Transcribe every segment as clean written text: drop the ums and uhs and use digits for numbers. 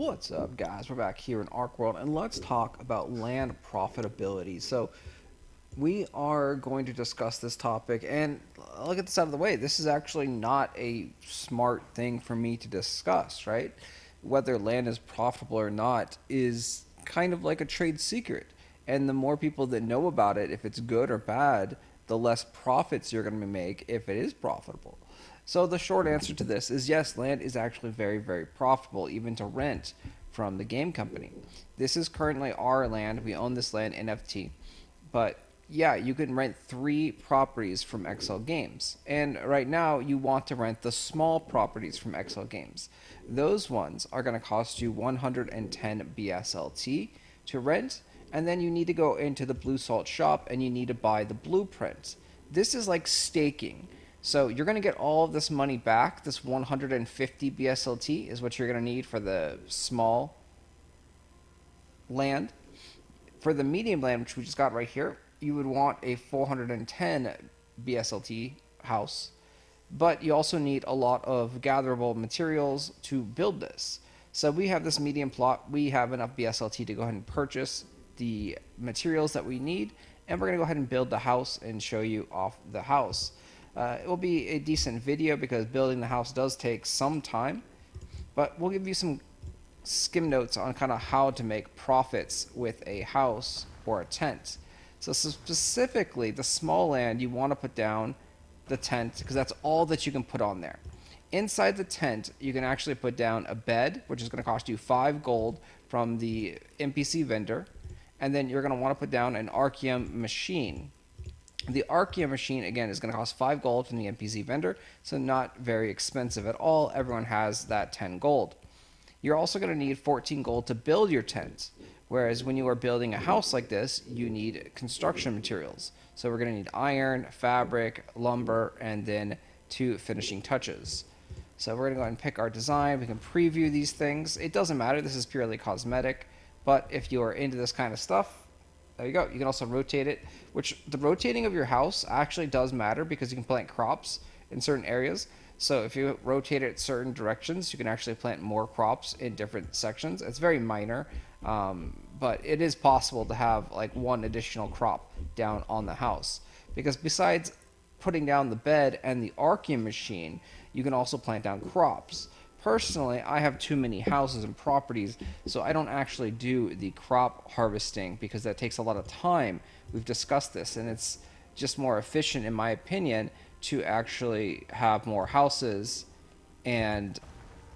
What's up, guys? We're back here in Archeworld, and let's talk about land profitability. So, we are going to discuss this topic, and I'll get this out of the way. This is actually not a smart thing for me to discuss, right? Whether land is profitable or not is kind of like a trade secret. And the more people that know about it, if it's good or bad, the less profits you're going to make if it is profitable. So the short answer to this is yes, land is actually very, very profitable, even to rent from the game company. This is currently our land. We own this land NFT. But yeah, you can rent 3 properties from XL Games. And right now, you want to rent the small properties from XL Games. Those ones are going to cost you 110 BSLT to rent. And then you need to go into the Blue Salt shop and you need to buy the blueprint. This is like staking. So you're going to get all of this money back. This 150 BSLT is what you're going to need for the small land. For the medium land, which we just got right here, you would want a 410 BSLT house. But you also need a lot of gatherable materials to build this. So we have this medium plot. We have enough BSLT to go ahead and purchase the materials that we need. And we're going to go ahead and build the house and show you off the house. It will be a decent video because building the house does take some time, but we'll give you some skim notes on kind of how to make profits with a house or a tent. So specifically, the small land, you want to put down the tent because that's all that you can put on there. Inside the tent, you can actually put down a bed, which is going to cost you 5 gold from the NPC vendor, and then you're going to want to put down an archaeum machine. The archaeum machine, again, is going to cost 5 gold from the NPC vendor, so not very expensive at all. Everyone has that 10 gold. You're also going to need 14 gold to build your tent, whereas when you are building a house like this, you need construction materials. So we're going to need iron, fabric, lumber, and then 2 finishing touches. So we're going to go ahead and pick our design. We can preview these things. It doesn't matter. This is purely cosmetic, but if you are into this kind of stuff, there you go. You can also rotate it, which the rotating of your house actually does matter because you can plant crops in certain areas. So if you rotate it certain directions, you can actually plant more crops in different sections. It's very minor, but it is possible to have like 1 additional crop down on the house. Because besides putting down the bed and the archeum machine, you can also plant down crops. Personally, I have too many houses and properties, so I don't actually do the crop harvesting because that takes a lot of time. We've discussed this, and it's just more efficient, in my opinion, to actually have more houses and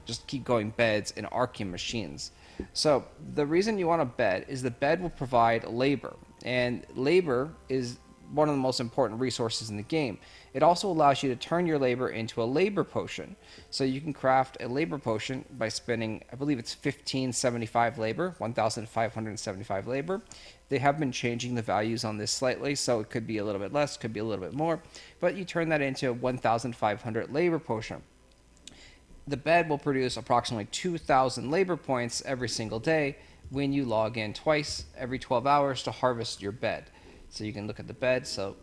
just keep going beds and archeum machines. So the reason you want a bed is the bed will provide labor, and labor is one of the most important resources in the game. It also allows you to turn your labor into a labor potion. So you can craft a labor potion by spending, I believe it's 1575 labor, 1575 labor. They have been changing the values on this slightly, so it could be a little bit less, could be a little bit more, but you turn that into a 1500 labor potion. The bed will produce approximately 2000 labor points every single day when you log in twice every 12 hours to harvest your bed. So you can look at the bed. So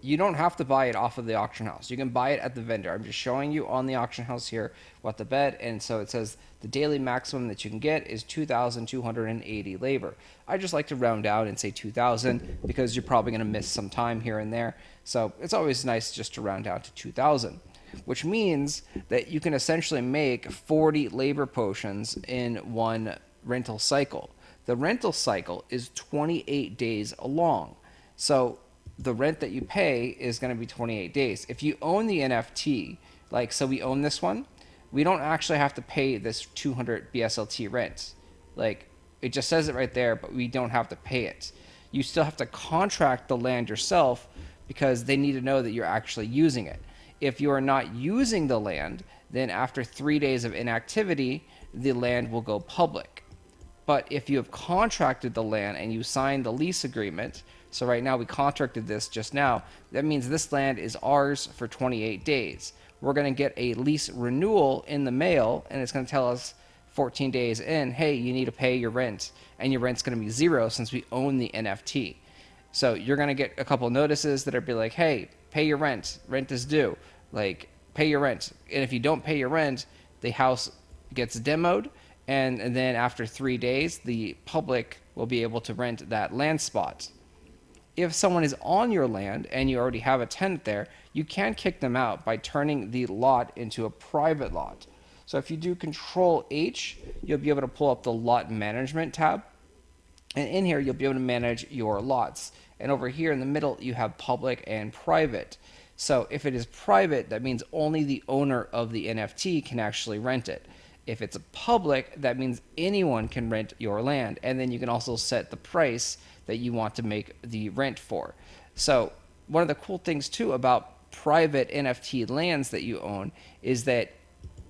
you don't have to buy it off of the auction house. You can buy it at the vendor. I'm just showing you on the auction house here what the bed, and so it says the daily maximum that you can get is 2,280 labor. I just like to round out and say 2,000 because you're probably going to miss some time here and there. So it's always nice just to round out to 2,000, which means that you can essentially make 40 labor potions in 1 rental cycle. The rental cycle is 28 days long. So the rent that you pay is going to be 28 days. If you own the NFT, like so we own this one, we don't actually have to pay this 200 BSLT rent. Like it just says it right there, but we don't have to pay it. You still have to contract the land yourself because they need to know that you're actually using it. If you are not using the land, then after 3 days of inactivity, the land will go public. But if you have contracted the land and you signed the lease agreement, so right now we contracted this just now, that means this land is ours for 28 days. We're going to get a lease renewal in the mail, and it's going to tell us 14 days in, hey, you need to pay your rent, and your rent's going to be 0 since we own the NFT. So you're going to get a couple notices that are be like, hey, pay your rent. Rent is due. Like, pay your rent. And if you don't pay your rent, the house gets demoed, and then after 3 days, the public will be able to rent that land spot. If someone is on your land and you already have a tenant there, you can kick them out by turning the lot into a private lot. So if you do Control H, you'll be able to pull up the lot management tab. And in here, you'll be able to manage your lots. And over here in the middle, you have public and private. So if it is private, that means only the owner of the NFT can actually rent it. If it's a public, that means anyone can rent your land. And then you can also set the price that you want to make the rent for. So one of the cool things too about private NFT lands that you own is that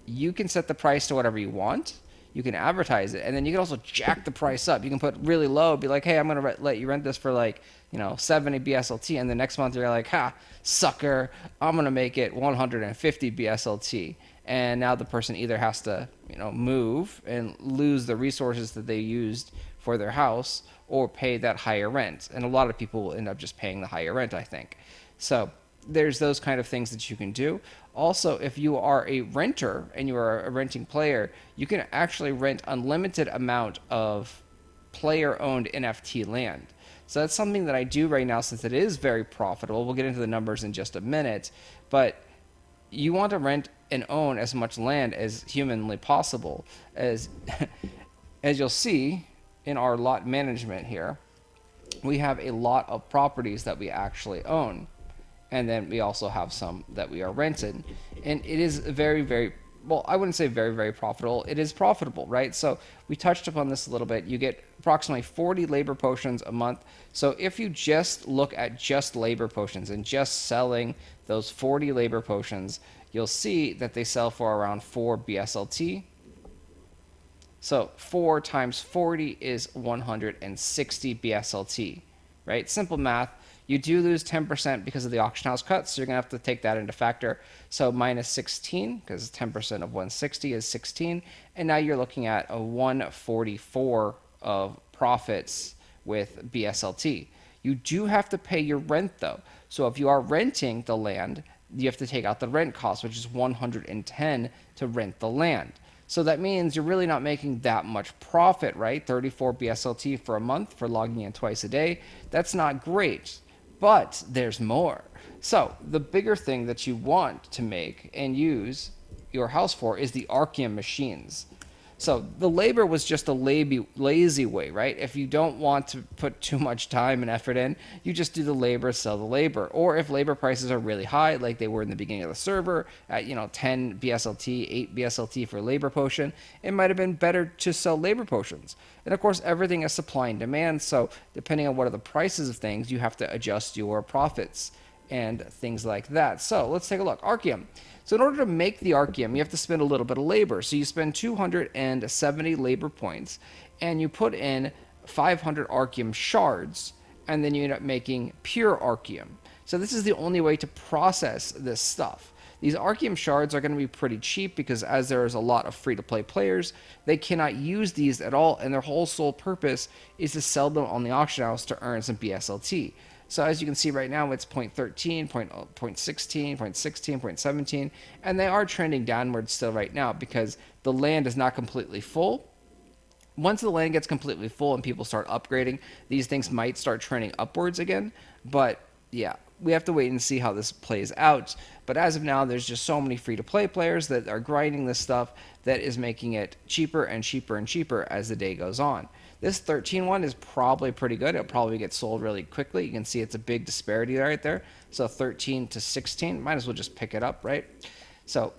you can set the price to whatever you want. You can advertise it, and then you can also jack the price up. You can put really low, be like, hey, I'm going to let you rent this for like, 70 BSLT, and the next month you're like, ha, sucker, I'm going to make it 150 BSLT. And now the person either has to, move and lose the resources that they used for their house or pay that higher rent. And a lot of people will end up just paying the higher rent, I think. So there's those kind of things that you can do. Also, if you are a renter and you are a renting player, you can actually rent unlimited amount of player-owned NFT land. So that's something that I do right now since it is very profitable. We'll get into the numbers in just a minute, but you want to rent and own as much land as humanly possible. As you'll see in our lot management here, we have a lot of properties that we actually own. And then we also have some that we are rented. And it is very, very, well, I wouldn't say very, very profitable. It is profitable, right? So we touched upon this a little bit. You get approximately 40 labor potions a month. So if you just look at just labor potions and just selling those 40 labor potions, you'll see that they sell for around 4 BSLT. So 4 times 40 is 160 BSLT, right? Simple math. You do lose 10% because of the auction house cut, so you're going to have to take that into factor. So minus 16, because 10% of 160 is 16, and now you're looking at a 144 of profits with BSLT. You do have to pay your rent, though. So if you are renting the land, you have to take out the rent cost, which is 110 to rent the land. So that means you're really not making that much profit, right? 34 BSLT for a month for logging in twice a day. That's not great. But there's more. So the bigger thing that you want to make and use your house for is the archaeum machines. So the labor was just a lazy way, right? If you don't want to put too much time and effort in, you just do the labor, sell the labor. Or if labor prices are really high, like they were in the beginning of the server, at 10 BSLT, 8 BSLT for labor potion, it might have been better to sell labor potions. And of course, everything is supply and demand. So depending on what are the prices of things, you have to adjust your profits and things like that. So let's take a look. Archeum. So in order to make the archeum, you have to spend a little bit of labor. So you spend 270 labor points, and you put in 500 archeum shards, and then you end up making pure archeum. So this is the only way to process this stuff. These archeum shards are going to be pretty cheap because as there is a lot of free-to-play players, they cannot use these at all, and their whole sole purpose is to sell them on the auction house to earn some BSLT. So as you can see right now, it's 0.13, 0.16, 0.16, 0.17, and they are trending downwards still right now because the land is not completely full. Once the land gets completely full and people start upgrading, these things might start trending upwards again. But yeah, we have to wait and see how this plays out. But as of now, there's just so many free-to-play players that are grinding this stuff that is making it cheaper and cheaper and cheaper as the day goes on. This 13 one is probably pretty good. It'll probably get sold really quickly. You can see it's a big disparity right there. So 13 to 16, might as well just pick it up, right? So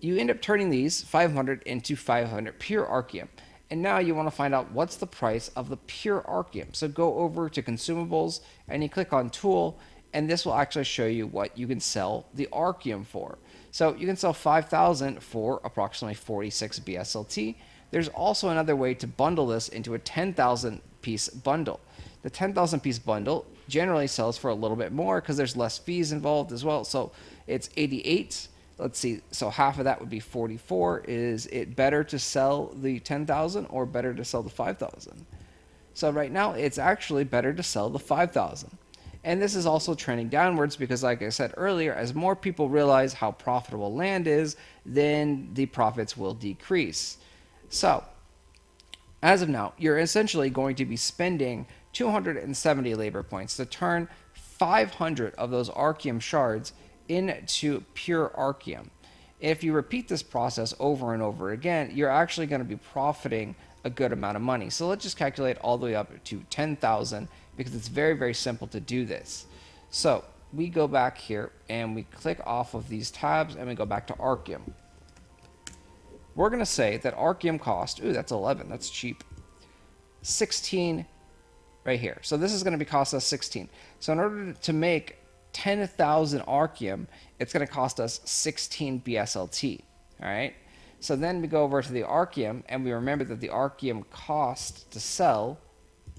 you end up turning these 500 into 500 pure archeum. And now you want to find out what's the price of the pure archeum. So go over to consumables and you click on tool, and this will actually show you what you can sell the archeum for. So you can sell 5,000 for approximately 46 BSLT. There's also another way to bundle this into a 10,000 piece bundle. The 10,000 piece bundle generally sells for a little bit more because there's less fees involved as well. So it's 88. Let's see. So half of that would be 44. Is it better to sell the 10,000 or better to sell the 5,000? So right now it's actually better to sell the 5,000. And this is also trending downwards because, like I said earlier, as more people realize how profitable land is, then the profits will decrease. So As of now, you're essentially going to be spending 270 labor points to turn 500 of those archaeum shards into pure archaeum. If you repeat this process over and over again, you're actually going to be profiting a good amount of money. So let's just calculate all the way up to 10,000 because it's very, very simple to do this. So we go back here and we click off of these tabs and we go back to archaeum. We're going to say that archaeum cost, ooh, that's 11, that's cheap, 16 right here. So this is going to be cost us 16. So in order to make 10,000 archaeum, it's going to cost us 16 BSLT. All right. So then we go over to the archaeum and we remember that the archaeum cost to sell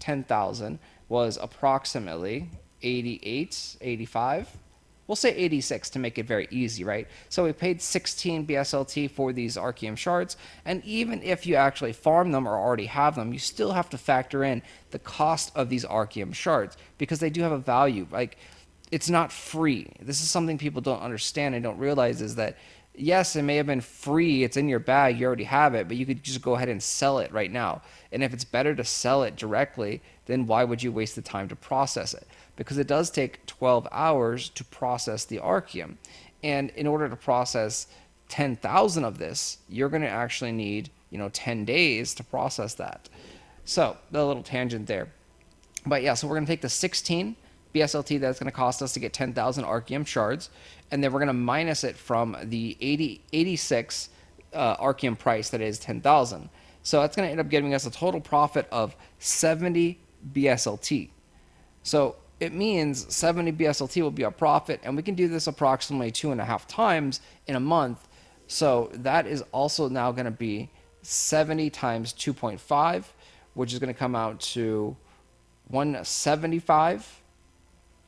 10,000 was approximately 88, 85. We'll say 86 to make it very easy, right? So we paid 16 BSLT for these archaeum shards, and even if you actually farm them or already have them, you still have to factor in the cost of these archaeum shards because they do have a value. Like, it's not free. This is something people don't understand and don't realize is that, yes, it may have been free. It's in your bag. You already have it, but you could just go ahead and sell it right now. And if it's better to sell it directly, then why would you waste the time to process it? Because it does take 12 hours to process the archaeum. And in order to process 10,000 of this, you're going to actually need, 10 days to process that. So, a little tangent there. But yeah, so we're going to take the 16 BSLT that's going to cost us to get 10,000 archaeum shards, and then we're going to minus it from the 86 archaeum price that is 10,000. So that's going to end up giving us a total profit of 70 BSLT. So it means 70 BSLT will be our profit, and we can do this approximately 2.5 times in a month. So that is also now going to be 70 times 2.5, which is going to come out to 175.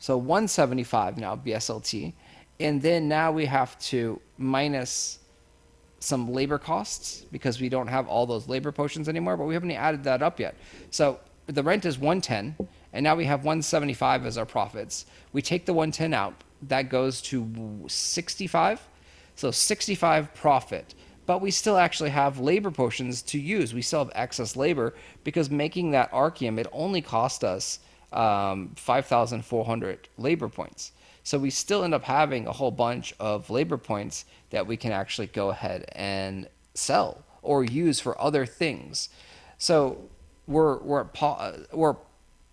So 175 now BSLT. And then now we have to minus some labor costs because we don't have all those labor potions anymore, but we haven't added that up yet. So the rent is 110, and now we have 175 as our profits. We take the 110 out, that goes to 65. So 65 profit, but we still actually have labor potions to use. We still have excess labor because making that archaeum, it only cost us 5,400 labor points. So we still end up having a whole bunch of labor points that we can actually go ahead and sell or use for other things. So we're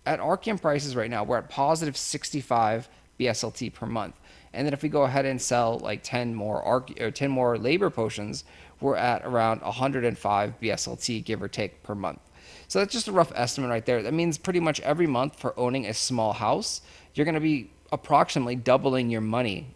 at archaeum prices right now. We're at positive 65 BSLT per month. And then if we go ahead and sell like 10 more 10 more labor potions, we're at around 105 BSLT, give or take, per month. So that's just a rough estimate right there. That means pretty much every month for owning a small house, you're going to be approximately doubling your money,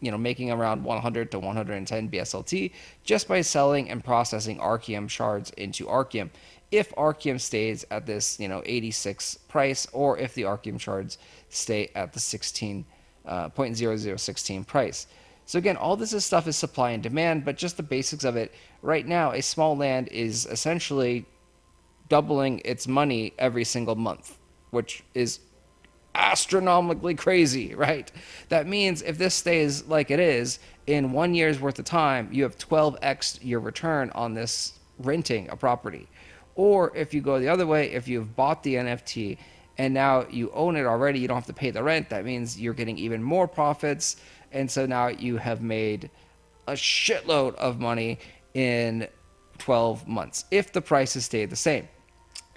making around 100 to 110 BSLT just by selling and processing archaeum shards into archaeum. If archaeum stays at this, 86 price, or if the archaeum shards stay at the 0.0016 price. So again, all this stuff is supply and demand, but just the basics of it. Right now, a small land is essentially doubling its money every single month, which is astronomically crazy, right? That means if this stays like it is, in 1 year's worth of time, you have 12x your return on this renting a property. Or if you go the other way, if you've bought the NFT and now you own it already, you don't have to pay the rent. That means you're getting even more profits. And so now you have made a shitload of money in 12 months if the prices stay the same.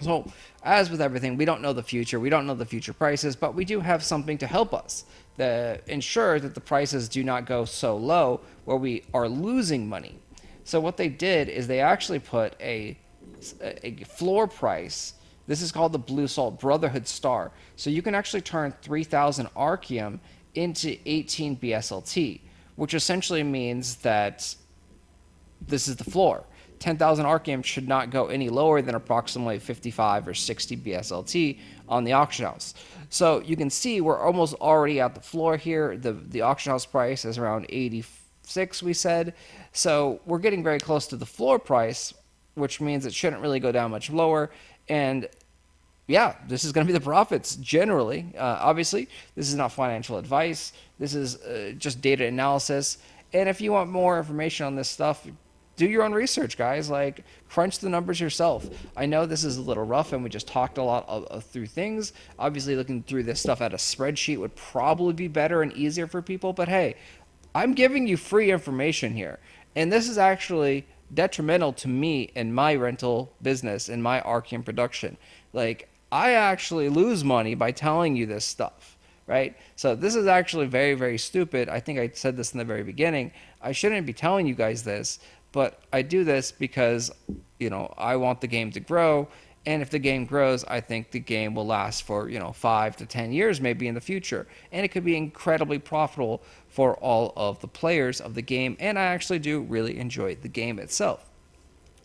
So as with everything, we don't know the future. We don't know the future prices, but we do have something to help us ensure that the prices do not go so low where we are losing money. So what they did is they actually put a floor price. This is called the Blue Salt Brotherhood Star. So you can actually turn 3,000 Archeum into 18 BSLT, which essentially means that this is the floor. 10,000 Archeum should not go any lower than approximately 55 or 60 BSLT on the auction house. So you can see we're almost already at the floor here. The auction house price is around 86, we said. So we're getting very close to the floor price, which means it shouldn't really go down much lower. And yeah, this is going to be the profits generally. Obviously, this is not financial advice. This is just data analysis. And if you want more information on this stuff, do your own research, guys. Like, crunch the numbers yourself. I know this is a little rough, and we just talked a lot through things. Obviously, looking through this stuff at a spreadsheet would probably be better and easier for people. But hey, I'm giving you free information here, and this is actually detrimental to me and my rental business and my Archeum production. Like, I actually lose money by telling you this stuff, right? So this is actually very, very stupid. I think I said this in the very beginning. I shouldn't be telling you guys this, but I do this because, I want the game to grow. And if the game grows, I think the game will last for, 5 to 10 years maybe in the future. And it could be incredibly profitable for all of the players of the game. And I actually do really enjoy the game itself.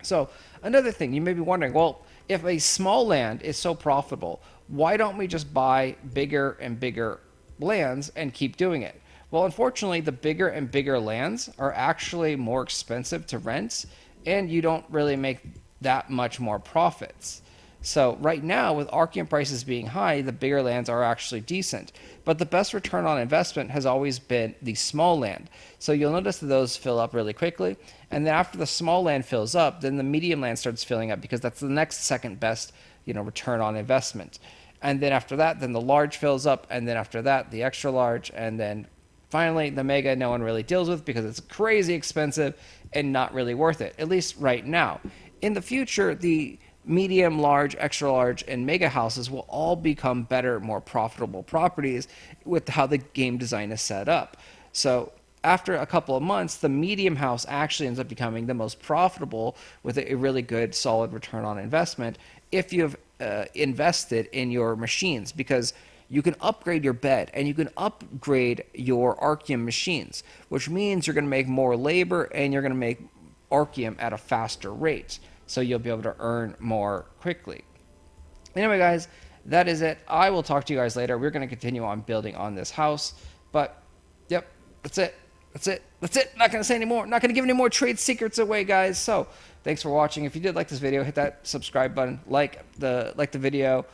So another thing, you may be wondering, well, if a small land is so profitable, why don't we just buy bigger and bigger lands and keep doing it? Well, unfortunately, the bigger and bigger lands are actually more expensive to rent, and you don't really make that much more profits. So right now, with Archeum prices being high, the bigger lands are actually decent. But the best return on investment has always been the small land. So you'll notice that those fill up really quickly. And then after the small land fills up, then the medium land starts filling up because that's the next second best, return on investment. And then after that, then the large fills up. And then after that, the extra large. And then finally, the mega no one really deals with because it's crazy expensive and not really worth it, at least right now. In the future, the medium, large, extra large, and mega houses will all become better, more profitable properties with how the game design is set up. So after a couple of months, the medium house actually ends up becoming the most profitable with a really good, solid return on investment if you've invested in your machines, because you can upgrade your bed and you can upgrade your Archeum machines, which means you're going to make more labor and you're going to make Archeum at a faster rate. So you'll be able to earn more quickly. Anyway, guys, that is it. I will talk to you guys later. We're going to continue on building on this house. But, yep, that's it. That's it. That's it. Not going to say any more. Not going to give any more trade secrets away, guys. So, thanks for watching. If you did like this video, hit that subscribe button. Like the video.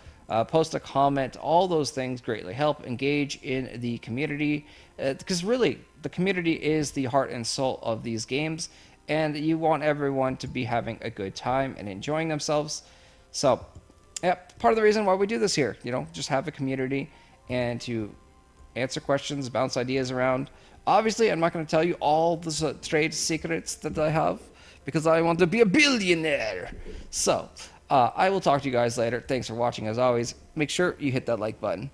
Post a comment. All those things greatly help. Engage in the community. Because really, the community is the heart and soul of these games. And you want everyone to be having a good time and enjoying themselves. So, yeah, part of the reason why we do this here, just have a community and to answer questions, bounce ideas around. Obviously, I'm not going to tell you all the trade secrets that I have because I want to be a billionaire. So, I will talk to you guys later. Thanks for watching as always. Make sure you hit that like button.